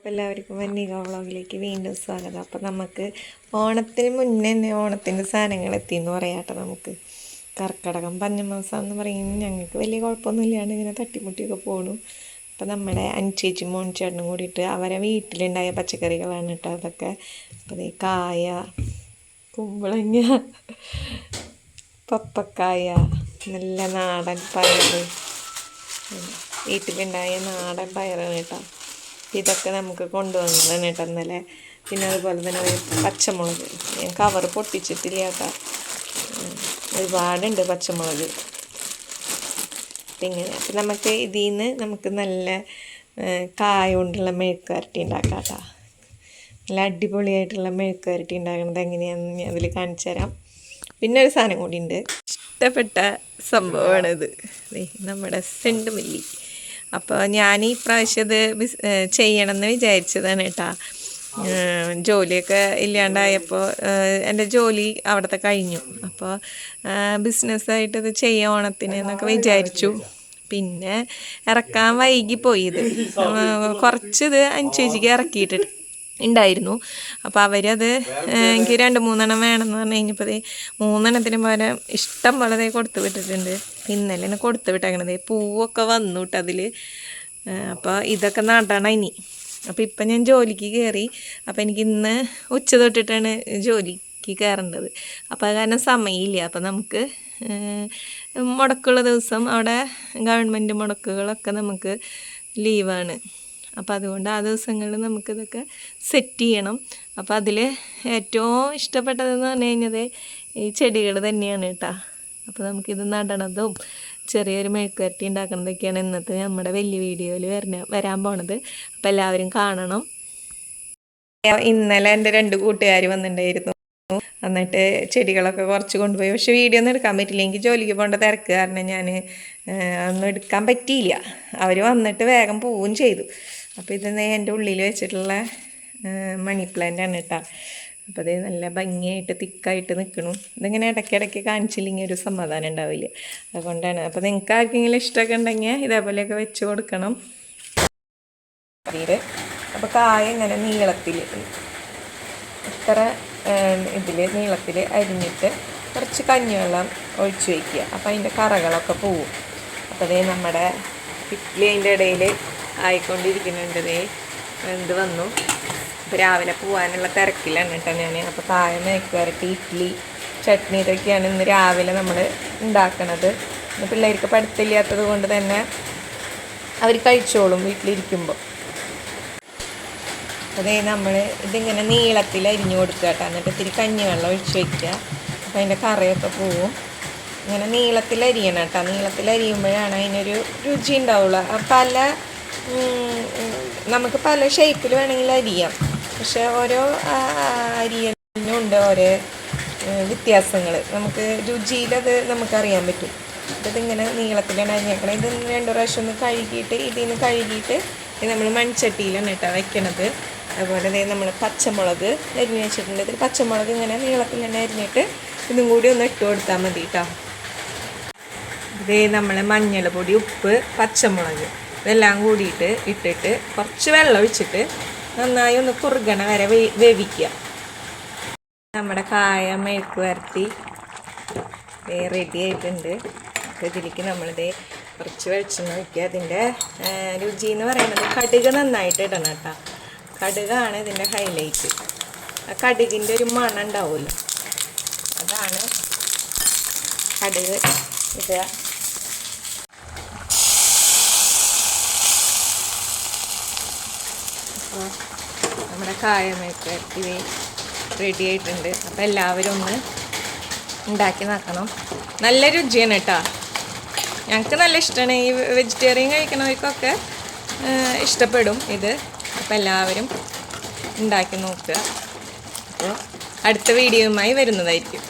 അപ്പോൾ എല്ലാവർക്കും വന്നിക വ്ളോഗിലേക്ക് വീണ്ടും സ്വാഗതം. അപ്പോൾ നമുക്ക് ഓണത്തിന് മുന്നേ തന്നെ ഓണത്തിൻ്റെ സാധനങ്ങൾ എത്തിയെന്ന് പറയാം കേട്ടോ. നമുക്ക് കർക്കിടകം പഞ്ഞമാസം എന്ന് പറയുന്നത് ഞങ്ങൾക്ക് വലിയ കുഴപ്പമൊന്നുമില്ലാണ്ട് ഇങ്ങനെ തട്ടിമുട്ടിയൊക്കെ പോകണു. അപ്പോൾ നമ്മുടെ അനിച്ചേച്ചി മോൻചേട്ടനും കൂടിയിട്ട് അവരെ വീട്ടിലുണ്ടായ പച്ചക്കറികളാണ് കേട്ടോ അതൊക്കെ. അപ്പോൾ ഈ കായ, കുമ്പളങ്ങ, പപ്പക്കായ, നല്ല നാടൻ പയർ, വീട്ടിലുണ്ടായ നാടൻ പയറാണ് കേട്ടോ. ഇതൊക്കെ നമുക്ക് കൊണ്ടുവന്നതാണ് കേട്ടോ ഇന്നലെ. പിന്നെ അതുപോലെ തന്നെ പച്ചമുളക് ഞാൻ കവർ പൊട്ടിച്ചിട്ടില്ല കേട്ടോ. ഒരുപാടുണ്ട് പച്ചമുളക്. ഇങ്ങനെ അപ്പം നമുക്ക് ഇതിൽ നിന്ന് നമുക്ക് നല്ല കായ കൊണ്ടുള്ള മെഴുക്ക് വരട്ടി ഉണ്ടാക്കാം കേട്ടോ. നല്ല അടിപൊളിയായിട്ടുള്ള മെഴുക്ക് വരട്ടി ഉണ്ടാക്കുന്നത് എങ്ങനെയാണെന്ന് ഞാൻ അതിൽ കാണിച്ചു തരാം. പിന്നെ ഒരു സാധനം കൂടി ഉണ്ട്, ഇഷ്ടപ്പെട്ട സംഭവമാണിത്, നമ്മുടെ സെണ്ടുമല്ലി. അപ്പോൾ ഞാൻ ഈ പ്രാവശ്യം ഇത് ചെയ്യണമെന്ന് വിചാരിച്ചതാണ് കേട്ടോ. ജോലിയൊക്കെ ഇല്ലാണ്ടായപ്പോൾ എൻ്റെ ജോലി അവിടുത്തെ കഴിഞ്ഞു. അപ്പോൾ ബിസിനസ്സായിട്ടിത് ചെയ്യാം ഓണത്തിന് എന്നൊക്കെ വിചാരിച്ചു. പിന്നെ ഇറക്കാൻ വൈകിപ്പോയി. ഇത് കുറച്ചിത് അനുചേച്ചിക്ക് ഇറക്കിയിട്ട് ഉണ്ടായിരുന്നു. അപ്പോൾ അവരത് എനിക്ക് 2-3 വേണമെന്ന് പറഞ്ഞു കഴിഞ്ഞപ്പോൾ 3 പകരം ഇഷ്ടം പോലെ കൊടുത്തു വിട്ടിട്ടുണ്ട്. ഇന്നലെ കൊടുത്തു വിട്ടേക്കണത് പൂവൊക്കെ വന്നു കേട്ടോ അതിൽ. അപ്പോൾ ഇതൊക്കെ നടണം ഇനി. അപ്പോൾ ഇപ്പം ഞാൻ ജോലിക്ക് കയറി. അപ്പോൾ എനിക്ക് ഇന്ന് ഉച്ച തൊട്ടിട്ടാണ് ജോലിക്ക് കയറേണ്ടത്. അപ്പോൾ അത് കാരണം സമയമില്ല. അപ്പോൾ നമുക്ക് മുടക്കുള്ള ദിവസം അവിടെ ഗവൺമെൻറ് മുടക്കുകളൊക്കെ നമുക്ക് ലീവാണ്. അപ്പോൾ അതുകൊണ്ട് ആ ദിവസങ്ങളിൽ നമുക്കിതൊക്കെ സെറ്റ് ചെയ്യണം. അപ്പോൾ അതിൽ ഏറ്റവും ഇഷ്ടപ്പെട്ടതെന്ന് പറഞ്ഞു കഴിഞ്ഞത് ഈ ചെടികൾ തന്നെയാണ് കേട്ടോ. അപ്പോൾ നമുക്കിത് നടണതും ചെറിയൊരു മെഴുക്ക് വരട്ടി ഉണ്ടാക്കുന്നതൊക്കെയാണ് ഇന്നത്തെ നമ്മുടെ വലിയ വീഡിയോയിൽ വരാൻ പോണത്. അപ്പോൾ എല്ലാവരും കാണണം. ഇന്നലെ എൻ്റെ 2 കൂട്ടുകാർ വന്നിട്ടുണ്ടായിരുന്നു. എന്നിട്ട് ചെടികളൊക്കെ കുറച്ച് കൊണ്ടുപോയി. പക്ഷെ വീഡിയോ ഒന്നും എടുക്കാൻ പറ്റില്ല, എനിക്ക് ജോലിക്ക് പോകേണ്ട തിരക്ക് കാരണം ഞാൻ ഒന്നും എടുക്കാൻ പറ്റിയില്ല. അവർ വന്നിട്ട് വേഗം പോവുകയും ചെയ്തു. അപ്പോൾ ഇത് എൻ്റെ ഉള്ളിൽ വെച്ചിട്ടുള്ള മണി പ്ലാന്റ് ആണ് കേട്ടോ. അപ്പോൾ അത് നല്ല ഭംഗിയായിട്ട് തിക്കായിട്ട് നിൽക്കണു. ഇതിങ്ങനെ ഇടയ്ക്കിടയ്ക്ക് കാണിച്ചില്ലെങ്കിൽ ഒരു സമാധാനം ഉണ്ടാവില്ല, അതുകൊണ്ടാണ്. അപ്പോൾ നിങ്ങൾക്ക് ആർക്കെങ്കിലും ഇഷ്ടമൊക്കെ ഉണ്ടെങ്കിൽ ഇതേപോലെയൊക്കെ വെച്ച് കൊടുക്കണം. അപ്പോൾ കായ ഇങ്ങനെ നീളത്തിൽ ഇത്ര ഇതിൽ നീളത്തിൽ അരിഞ്ഞിട്ട് കുറച്ച് കഞ്ഞിവെള്ളം ഒഴിച്ച് വയ്ക്കുക. അപ്പോൾ അതിൻ്റെ കറകളൊക്കെ പോവും. അപ്പോൾ അതേ നമ്മുടെ ഇഡ്ഡലി അതിൻ്റെ ഇടയിൽ ആയിക്കൊണ്ടിരിക്കുന്നുണ്ട്. എന്ത് വന്നു. അപ്പോൾ രാവിലെ പോകാനുള്ള തിരക്കിലാണ് കേട്ടോ ഞാൻ. അപ്പോൾ കായ മെഴുക്ക് വരട്ടി, ഇഡ്ഡലി, ചട്നി ഇതൊക്കെയാണ് ഇന്ന് രാവിലെ നമ്മൾ ഉണ്ടാക്കണത്. ഇന്ന് പിള്ളേർക്ക് പഠിത്തമില്ലാത്തത് കൊണ്ട് തന്നെ അവർ കഴിച്ചോളും വീട്ടിലിരിക്കുമ്പോൾ. അതേ നമ്മൾ ഇതിങ്ങനെ നീളത്തിൽ അരിഞ്ഞു കൊടുക്കുക കേട്ടോ. എന്നിട്ട് ഇത്തിരി കഞ്ഞിവെള്ളം ഒഴിച്ച് വയ്ക്കുക. അപ്പോൾ അതിൻ്റെ കറയൊക്കെ പോവും. ഇങ്ങനെ നീളത്തിൽ അരിയണം കേട്ടോ. നീളത്തിൽ അരിയുമ്പോഴാണ് അതിനൊരു രുചി ഉണ്ടാവുള്ളൂ. നമുക്ക് പല ഷേപ്പിൽ വേണമെങ്കിൽ അരിയാം. പക്ഷെ ഓരോ അരിയലിനും ഉണ്ട് ഓരോ വ്യത്യാസങ്ങൾ. നമുക്ക് രുചിയിലത് നമുക്കറിയാൻ പറ്റും. ഇതിങ്ങനെ നീളത്തിലാണ് അരിഞ്ഞേക്കണം. ഇത് 2 പ്രാവശ്യം ഒന്ന് കഴുകിയിട്ട് ഇതിൽ നിന്ന് കഴുകിയിട്ട് ഇത് നമ്മൾ മൺചട്ടിയിലാണ് കേട്ടോ വയ്ക്കണത്. അതുപോലെ നമ്മൾ പച്ചമുളക് അരിഞ്ഞ് വെച്ചിട്ടുണ്ട്. ഇതിൽ പച്ചമുളക് ഇങ്ങനെ നീളത്തിൽ തന്നെ അരിഞ്ഞിട്ട് ഇതും കൂടി ഒന്ന് ഇട്ട് കൊടുത്താൽ മതി കേട്ടോ. നമ്മൾ മഞ്ഞൾപ്പൊടി, ഉപ്പ്, പച്ചമുളക് ഇതെല്ലാം കൂടിയിട്ട് ഇട്ടിട്ട് കുറച്ച് വെള്ളം ഒഴിച്ചിട്ട് നന്നായി ഒന്ന് കുറുകണ വരെ വേവിക്കുക. നമ്മുടെ കായ മെഴുക്ക് വരട്ടി റെഡി ആയിട്ടുണ്ട്. ഇതിലേക്ക് നമ്മളിത് കുറച്ച് വെളിച്ചെണ്ണ ഒഴിക്കുക. അതിൻ്റെ രുചി എന്ന് പറയുന്നത് കടുക് നന്നായിട്ട് ഇടണം കേട്ടോ. കടുകാണ് ഇതിൻ്റെ ഹൈലൈറ്റ്. ആ കടുകിൻ്റെ ഒരു മണം ഉണ്ടാവുമല്ലോ, അതാണ് കടുക് ഇടുക. അപ്പോൾ നമ്മുടെ കായ മെഴുക്ക് വരട്ടി റെഡി ആയിട്ടുണ്ട്. അപ്പോൾ എല്ലാവരും ഒന്ന് ഉണ്ടാക്കി നോക്കണം. നല്ല രുചിയാണ് കേട്ടോ. ഞങ്ങൾക്ക് നല്ല ഇഷ്ടമാണ്. ഈ വെജിറ്റേറിയൻ കഴിക്കണവർക്കൊക്കെ ഇഷ്ടപ്പെടും ഇത്. അപ്പോൾ എല്ലാവരും ഉണ്ടാക്കി നോക്കുക. അപ്പോൾ അടുത്ത വീഡിയോയുമായി വരുന്നതായിരിക്കും.